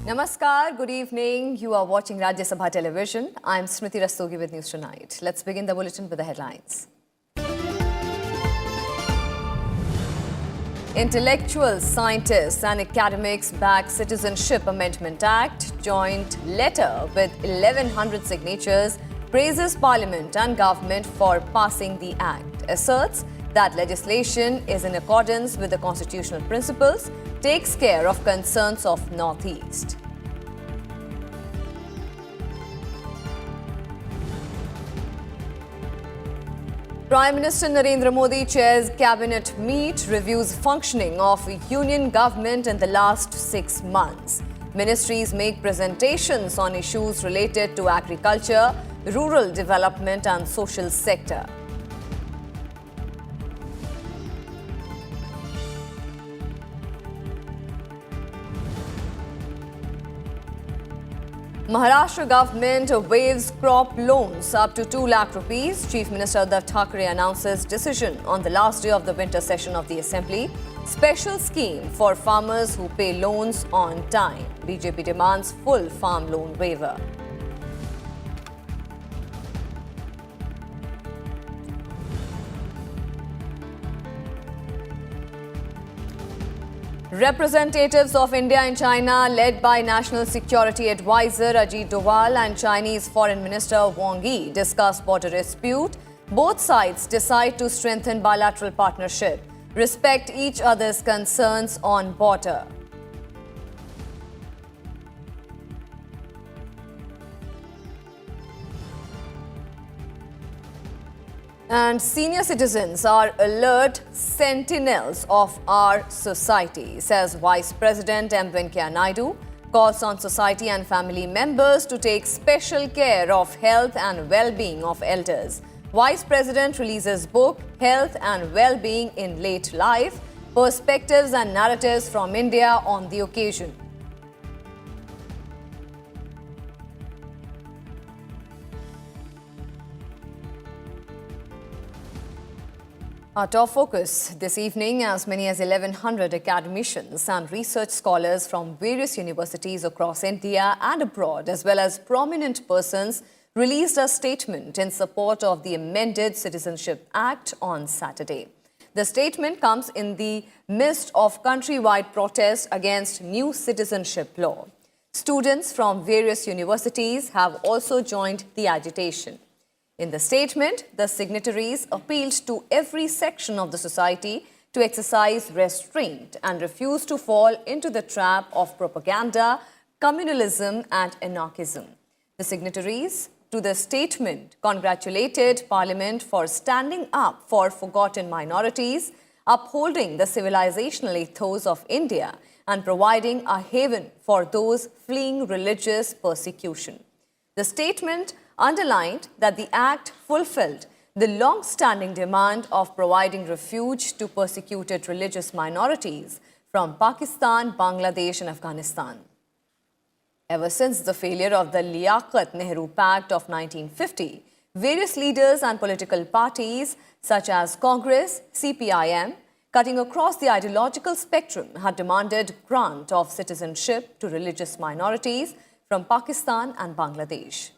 Namaskar, good evening. You are watching Rajya Sabha television. I am Smriti Rastogi with News Tonight. Let's begin the bulletin with the headlines. Intellectuals, scientists and academics back Citizenship Amendment Act. Joint letter with 1100 signatures praises Parliament and government for passing the act. Asserts that legislation is in accordance with the constitutional principles, takes care of concerns of Northeast. Prime Minister Narendra Modi chairs cabinet meet, reviews functioning of union government in the last 6 months. Ministries make presentations on issues related to agriculture, rural development and social sector. Maharashtra government waives crop loans up to 2 lakh rupees. Chief Minister Uddhav Thackeray announces decision on the last day of the winter session of the Assembly. Special scheme for farmers who pay loans on time. BJP demands full farm loan waiver. Representatives of India and China, led by National Security Advisor Ajit Doval and Chinese Foreign Minister Wang Yi, discuss border dispute. Both sides decide to strengthen bilateral partnership, respect each other's concerns on border. And senior citizens are alert sentinels of our society, says Vice President M. Venkaiah Naidu. Calls on society and family members to take special care of health and well-being of elders. Vice President releases book Health and Well-being in Late Life, Perspectives and Narratives from India on the occasion. Our top focus this evening, as many as 1100 academicians and research scholars from various universities across India and abroad, as well as prominent persons, released a statement in support of the amended Citizenship Act on Saturday. The statement comes in the midst of countrywide protests against new citizenship law. Students from various universities have also joined the agitation. In the statement, the signatories appealed to every section of the society to exercise restraint and refuse to fall into the trap of propaganda, communalism and anarchism. The signatories to the statement congratulated Parliament for standing up for forgotten minorities, upholding the civilizational ethos of India and providing a haven for those fleeing religious persecution. The statement underlined that the Act fulfilled the long-standing demand of providing refuge to persecuted religious minorities from Pakistan, Bangladesh and Afghanistan. Ever since the failure of the Liaquat-Nehru Pact of 1950, various leaders and political parties such as Congress, CPIM, cutting across the ideological spectrum, had demanded grant of citizenship to religious minorities from Pakistan and Bangladesh.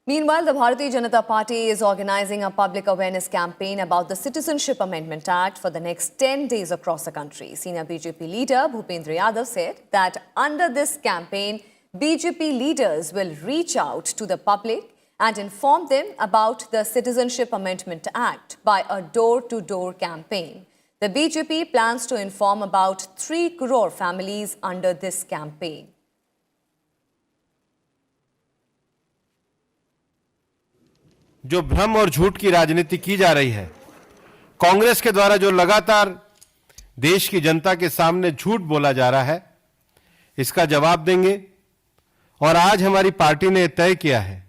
Meanwhile, the Bharatiya Janata Party is organizing a public awareness campaign about the Citizenship Amendment Act for the next 10 days across the country. Senior BJP leader Bhupendra Yadav said that under this campaign, BJP leaders will reach out to the public and inform them about the Citizenship Amendment Act by a door-to-door campaign. The BJP plans to inform about 3 crore families under this campaign. जो भ्रम और झूठ की राजनीति की जा रही है, कांग्रेस के द्वारा जो लगातार देश की जनता के सामने झूठ बोला जा रहा है, इसका जवाब देंगे। और आज हमारी पार्टी ने तय किया है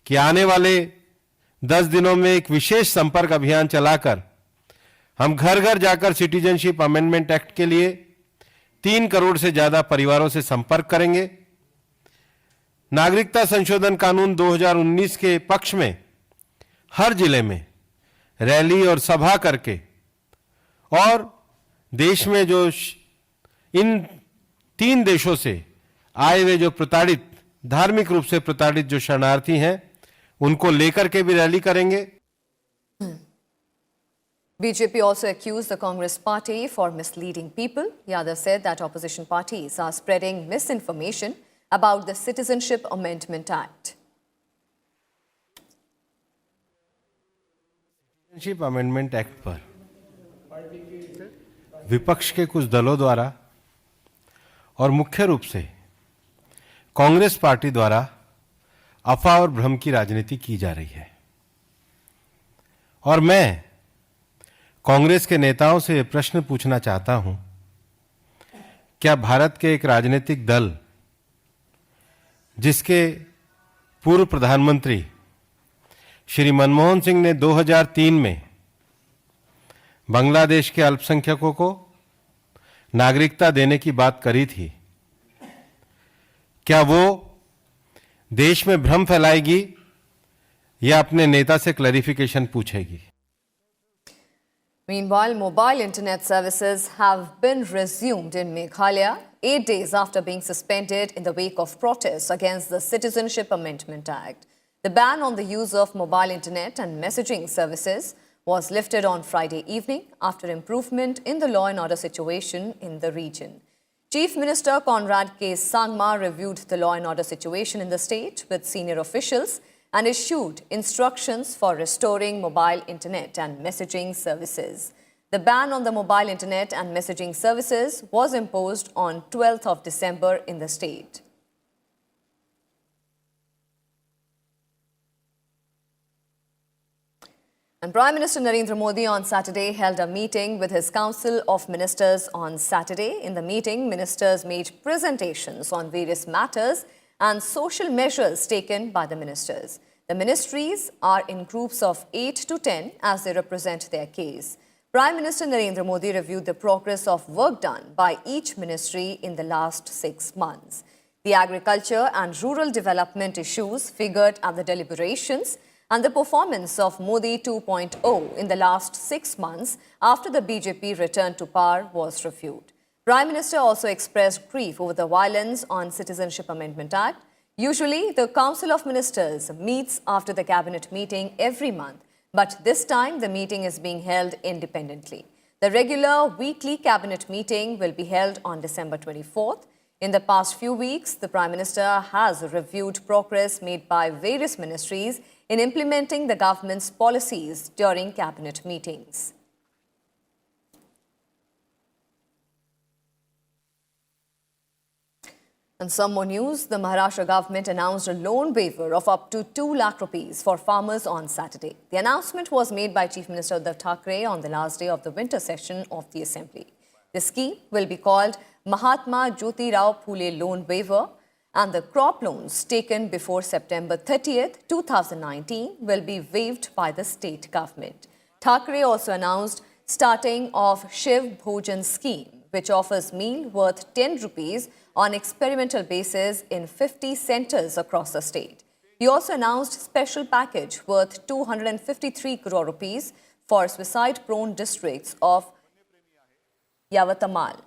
कि आने वाले 10 दिनों में एक विशेष संपर्क अभियान चलाकर हम घर घर जाकर सिटीजनशिप अमेंडमेंट एक्ट के लिए 3 करोड़ से ज्यादा परिवारों से संपर्क करेंगे। नागरिकता संशोधन कानून 2019 के पक्ष में हर जिले में रैली और सभा करके और देश में जो इन 3 देशों से आए हुए जो प्रताड़ित, धार्मिक रूप से प्रताड़ित जो शरणार्थी हैं, उनको लेकर के भी रैली करेंगे। BJP also accused the Congress party for misleading people. Yadav said that opposition parties are spreading misinformation about the Citizenship Amendment Act. Citizenship amendment act पर विपक्ष के कुछ दलों द्वारा और मुख्य रूप से कांग्रेस पार्टी द्वारा अफवाह और भ्रम की राजनीति की जा रही है। और मैं कांग्रेस के नेताओं से प्रश्न पूछना चाहता हूं, क्या भारत के एक राजनीतिक दल जिसके पूर्व प्रधानमंत्री श्री मनमोहन सिंह ने 2003 में बांग्लादेश के अल्पसंख्यकों को नागरिकता देने की बात करी थी, क्या वो देश में भ्रम फैलाएगी या अपने नेता से clarification पूछेगी? Meanwhile, mobile internet services have been resumed in Meghalaya 8 days after being suspended in the wake of protests against the Citizenship Amendment Act. The ban on the use of mobile internet and messaging services was lifted on Friday evening after improvement in the law and order situation in the region. Chief Minister Conrad K. Sangma reviewed the law and order situation in the state with senior officials and issued instructions for restoring mobile internet and messaging services. The ban on the mobile internet and messaging services was imposed on 12th of December in the state. And Prime Minister Narendra Modi on Saturday held a meeting with his Council of Ministers on Saturday. In the meeting, ministers made presentations on various matters and social measures taken by the ministers. The ministries are in groups of 8 to 10 as they represent their case. Prime Minister Narendra Modi reviewed the progress of work done by each ministry in the last 6 months. The agriculture and rural development issues figured at the deliberations, and the performance of Modi 2.0 in the last 6 months after the BJP returned to power was reviewed. Prime Minister also expressed grief over the violence on Citizenship Amendment Act. Usually, the Council of Ministers meets after the cabinet meeting every month, but this time the meeting is being held independently. The regular weekly cabinet meeting will be held on December 24th. In the past few weeks, the Prime Minister has reviewed progress made by various ministries in implementing the government's policies during cabinet meetings. And some more news, the Maharashtra government announced a loan waiver of up to 2 lakh rupees for farmers on Saturday. The announcement was made by Chief Minister Uddhav Thackeray on the last day of the winter session of the Assembly. The scheme will be called Mahatma Jyoti Rao Phule Loan Waiver, and the crop loans taken before September 30th, 2019 will be waived by the state government. Thackeray also announced starting of Shiv Bhojan scheme, which offers meal worth 10 rupees on experimental basis in 50 centers across the state. He also announced special package worth 253 crore rupees for suicide-prone districts of Yavatamal.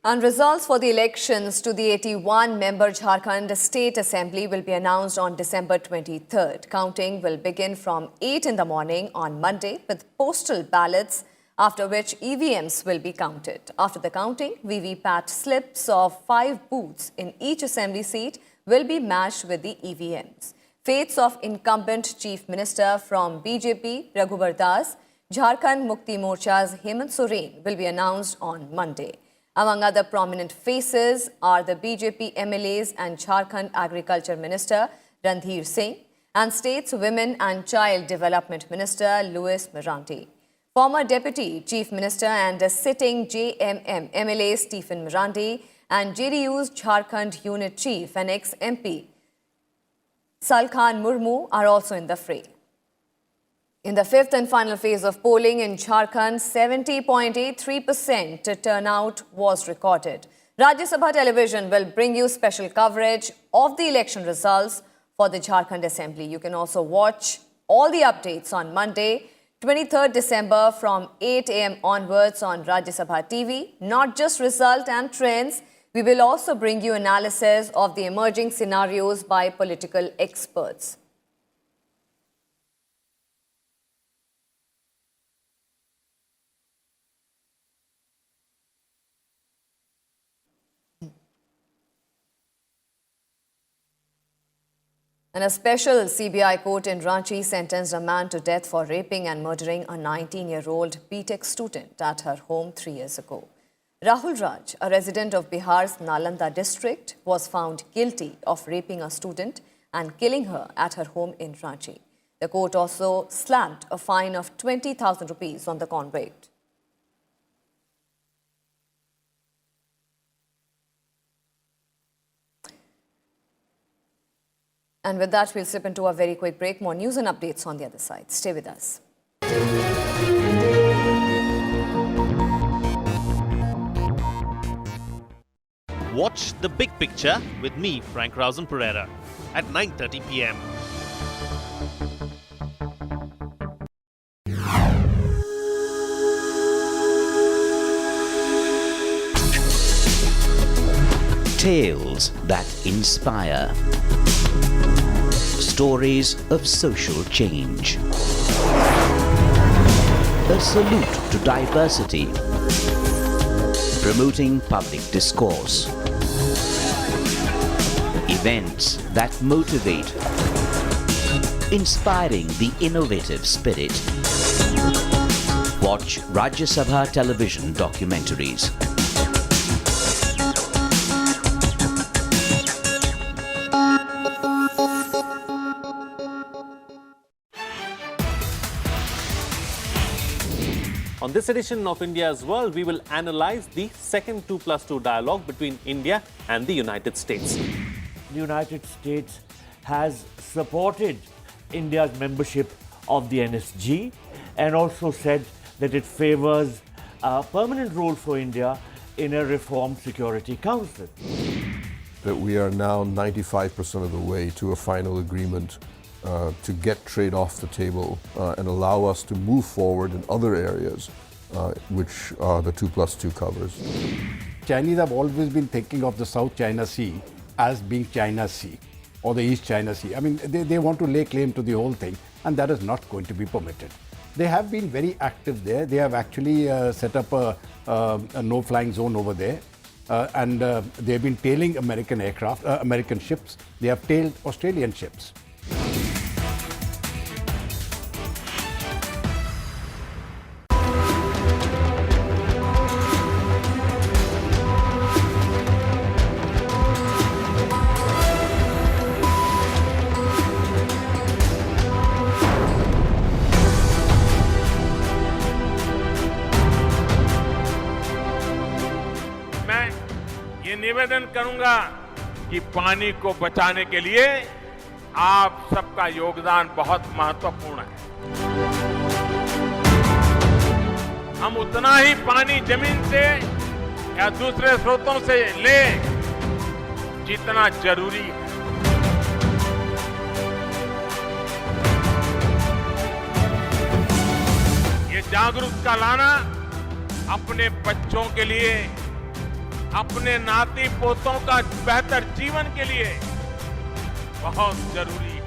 And results for the elections to the 81-member Jharkhand State Assembly will be announced on December 23rd. Counting will begin from 8 in the morning on Monday with postal ballots, after which EVMs will be counted. After the counting, VVPAT slips of 5 booths in each assembly seat will be matched with the EVMs. Fates of incumbent Chief Minister from BJP, Raghubar Das, Jharkhand Mukti Morcha's Hemant Soren will be announced on Monday. Among other prominent faces are the BJP MLAs and Jharkhand Agriculture Minister Randhir Singh and State's Women and Child Development Minister Louis Mirandi. Former Deputy Chief Minister and sitting JMM MLA Stephen Mirandi and JDU's Jharkhand Unit Chief and ex-MP Salkhan Murmu are also in the fray. In the fifth and final phase of polling in Jharkhand, 70.83% turnout was recorded. Rajya Sabha television will bring you special coverage of the election results for the Jharkhand Assembly. You can also watch all the updates on Monday, 23rd December from 8 a.m. onwards on Rajya Sabha TV. Not just result and trends, we will also bring you analysis of the emerging scenarios by political experts. And a special CBI court in Ranchi sentenced a man to death for raping and murdering a 19-year-old B.Tech student at her home 3 years ago. Rahul Raj, a resident of Bihar's Nalanda district, was found guilty of raping a student and killing her at her home in Ranchi. The court also slapped a fine of 20,000 rupees on the convict. And with that, we'll slip into a very quick break. More news and updates on the other side. Stay with us. Watch The Big Picture with me, Frank Rausen Pereira, at 9:30 p.m. Tales that inspire. Stories of social change. A salute to diversity. Promoting public discourse. Events that motivate. Inspiring the innovative spirit. Watch Rajya Sabha television documentaries. On this edition of India's World, we will analyze the second 2+2 dialogue between India and the United States. The United States has supported India's membership of the NSG and also said that it favors a permanent role for India in a reformed Security Council. That we are now 95% of the way to a final agreement to get trade off the table and allow us to move forward in other areas which the 2+2 covers. Chinese have always been thinking of the South China Sea as being China's Sea or the East China Sea. I mean, they want to lay claim to the whole thing, and that is not going to be permitted. They have been very active there. They have actually set up a no-flying zone over there. And they've been tailing American aircraft, American ships. They have tailed Australian ships. निवेदन करूंगा कि पानी को बचाने के लिए आप सबका योगदान बहुत महत्वपूर्ण है। हम उतना ही पानी जमीन से या दूसरे स्रोतों से लें जितना जरूरी है। ये जागरूकता लाना अपने बच्चों के लिए, अपने नाती पोतों का बेहतर जीवन के लिए बहुत जरूरी है।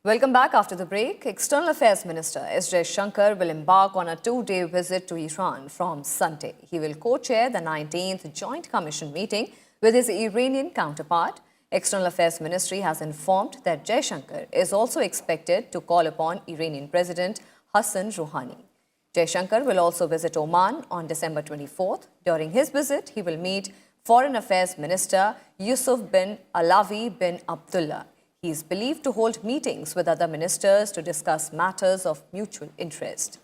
Welcome back after the break. External Affairs Minister S. JHARKHAND will embark on a 2-day visit to Iran from Sunday. He will co-chair the 19th Joint Commission meeting with his Iranian counterpart. External Affairs Ministry has informed that JHARKHAND is also expected to call upon Iranian President Hassan Rouhani. JHARKHAND will also visit Oman on December 24th. During his visit, he will meet Foreign Affairs Minister Yusuf bin Alawi bin Abdullah. He is believed to hold meetings with other ministers to discuss matters of mutual interest.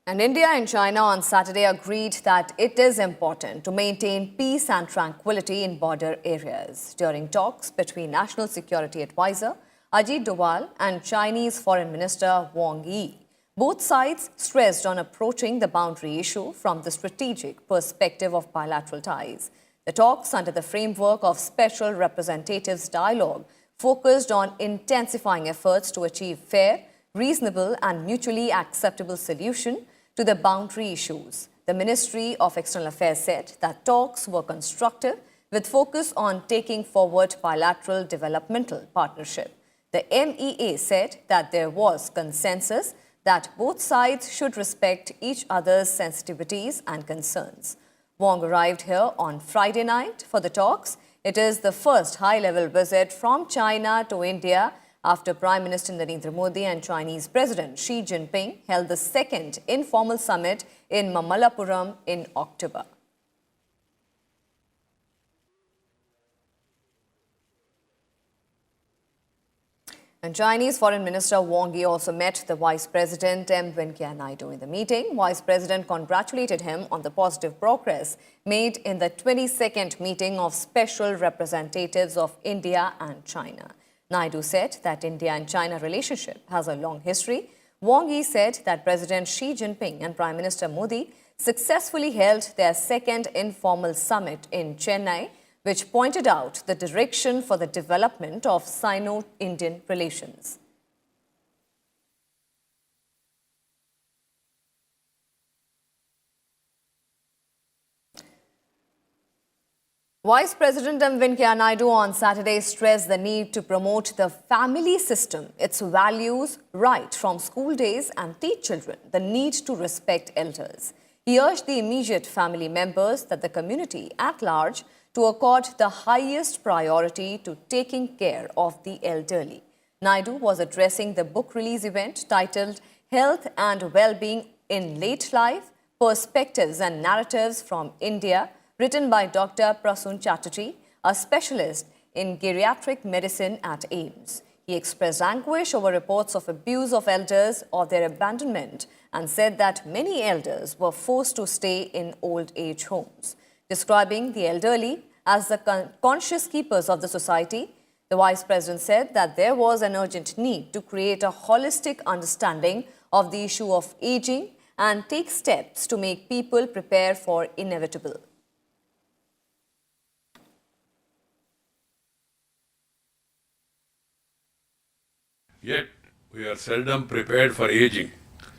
And India and China on Saturday agreed that it is important to maintain peace and tranquility in border areas during talks between National Security Advisor Ajit Doval and Chinese Foreign Minister Wang Yi. Both sides stressed on approaching the boundary issue from the strategic perspective of bilateral ties. The talks under the framework of Special Representatives Dialogue focused on intensifying efforts to achieve fair, reasonable and mutually acceptable solution to the boundary issues. The Ministry of External Affairs said that talks were constructive with focus on taking forward bilateral developmental partnership. The MEA said that there was consensus that both sides should respect each other's sensitivities and concerns. Wang arrived here on Friday night for the talks. It is the first high-level visit from China to India after Prime Minister Narendra Modi and Chinese President Xi Jinping held the second informal summit in Mamallapuram in October. And Chinese Foreign Minister Wang Yi also met the Vice President M. Venkaiah Naidu in the meeting. Vice President congratulated him on the positive progress made in the 22nd meeting of Special Representatives of India and China. Naidu said that India and China relationship has a long history. Wang Yi said that President Xi Jinping and Prime Minister Modi successfully held their second informal summit in Chennai, which pointed out the direction for the development of Sino-Indian relations. Vice President M. Venkaiah Naidu on Saturday stressed the need to promote the family system, its values right from school days and teach children the need to respect elders. He urged the immediate family members that the community at large to accord the highest priority to taking care of the elderly. Naidu was addressing the book release event titled Health and Well-Being in Late Life, Perspectives and Narratives from India, written by Dr. Prasoon Chatterjee, a specialist in geriatric medicine at AIIMS. He expressed anguish over reports of abuse of elders or their abandonment and said that many elders were forced to stay in old age homes. Describing the elderly as the conscious keepers of the society, the Vice President said that there was an urgent need to create a holistic understanding of the issue of aging and take steps to make people prepare for inevitable. Yet, we are seldom prepared for aging.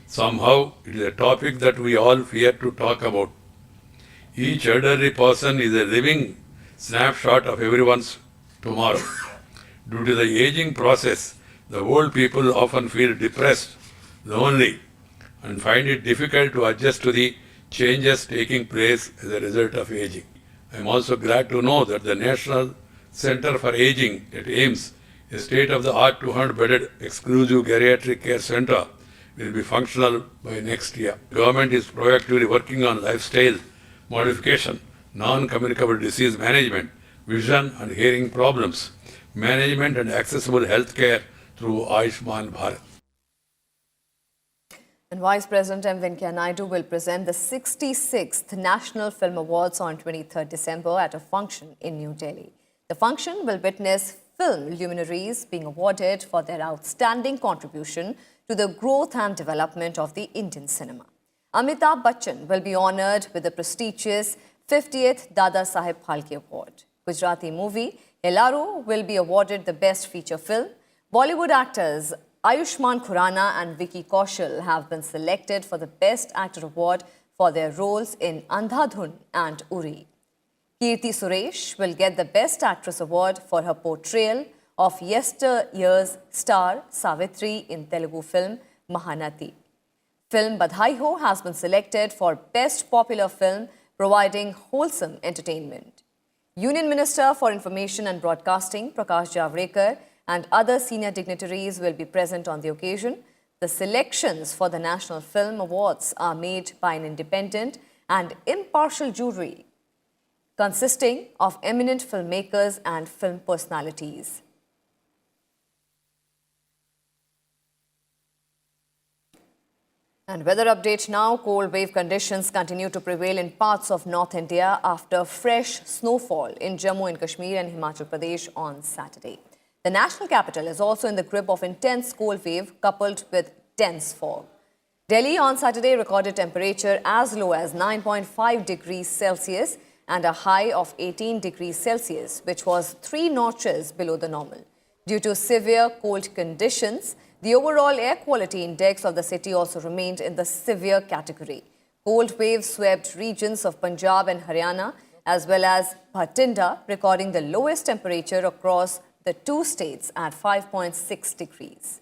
Somehow, it is a topic that we all fear to talk about. Each elderly person is a living snapshot of everyone's tomorrow. Due to the aging process, the old people often feel depressed, lonely, and find it difficult to adjust to the changes taking place as a result of aging. I am also glad to know that the National Center for Aging at AIIMS, a state-of-the-art 200-bedded exclusive geriatric care center, will be functional by next year. The government is proactively working on lifestyle modification, non-communicable disease management, vision and hearing problems, management and accessible health care through Ayushman Bharat. And Vice President M. Venkaiah Naidu will present the 66th National Film Awards on 23rd December at a function in New Delhi. The function will witness film luminaries being awarded for their outstanding contribution to the growth and development of the Indian cinema. Amitabh Bachchan will be honoured with the prestigious 50th Dada Saheb Phalke Award. Gujarati movie Helaro will be awarded the Best Feature Film. Bollywood actors Ayushmann Khurrana and Vicky Kaushal have been selected for the Best Actor Award for their roles in Andhadhun and Uri. Kirti Suresh will get the Best Actress Award for her portrayal of yesteryear's star Savitri in Telugu film Mahanati. Film Badhai Ho has been selected for Best Popular Film, providing wholesome entertainment. Union Minister for Information and Broadcasting Prakash Javadekar and other senior dignitaries will be present on the occasion. The selections for the National Film Awards are made by an independent and impartial jury consisting of eminent filmmakers and film personalities. And weather update now. Cold wave conditions continue to prevail in parts of North India after fresh snowfall in Jammu and Kashmir and Himachal Pradesh on Saturday. The national capital is also in the grip of intense cold wave coupled with dense fog. Delhi on Saturday recorded temperature as low as 9.5 degrees Celsius and a high of 18 degrees Celsius, which was 3 notches below the normal. Due to severe cold conditions, the overall air quality index of the city also remained in the severe category. Cold waves swept regions of Punjab and Haryana as well as Bhatinda, recording the lowest temperature across the two states at 5.6 degrees.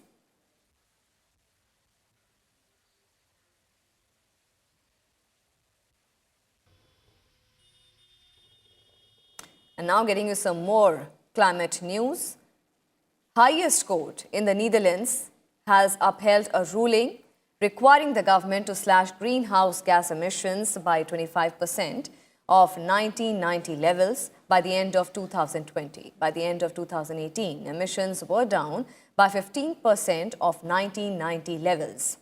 And now getting you some more climate news. Highest court in the Netherlands has upheld a ruling requiring the government to slash greenhouse gas emissions by 25% of 1990 levels by the end of 2020. By the end of 2018, emissions were down by 15% of 1990 levels.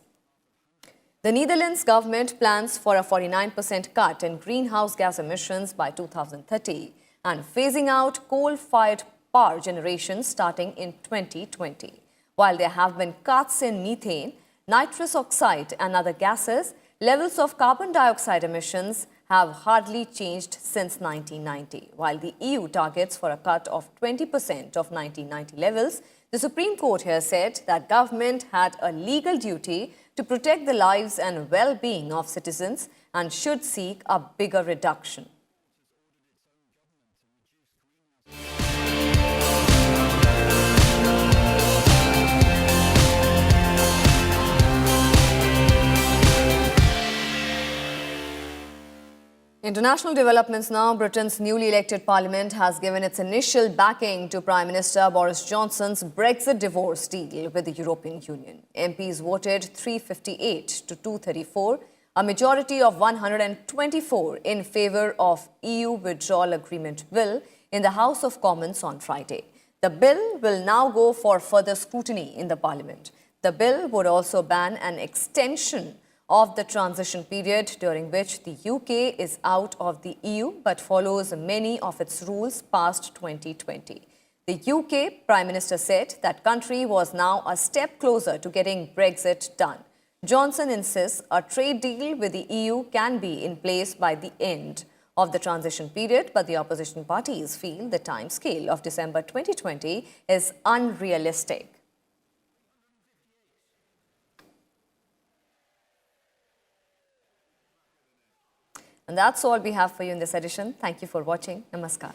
The Netherlands government plans for a 49% cut in greenhouse gas emissions by 2030 and phasing out coal-fired power generation starting in 2020. While there have been cuts in methane, nitrous oxide and other gases, levels of carbon dioxide emissions have hardly changed since 1990. While the EU targets for a cut of 20% of 1990 levels, the Supreme Court here said that government had a legal duty to protect the lives and well-being of citizens and should seek a bigger reduction. International developments now. Britain's newly elected parliament has given its initial backing to Prime Minister Boris Johnson's Brexit divorce deal with the European Union. MPs voted 358 to 234, a majority of 124 in favour of EU withdrawal agreement bill in the House of Commons on Friday. The bill will now go for further scrutiny in the parliament. The bill would also ban an extension of the transition period during which the UK is out of the EU but follows many of its rules past 2020. The UK Prime Minister said that country was now a step closer to getting Brexit done. Johnson insists a trade deal with the EU can be in place by the end of the transition period, but the opposition parties feel the timescale of December 2020 is unrealistic. And that's all we have for you in this edition. Thank you for watching. Namaskar.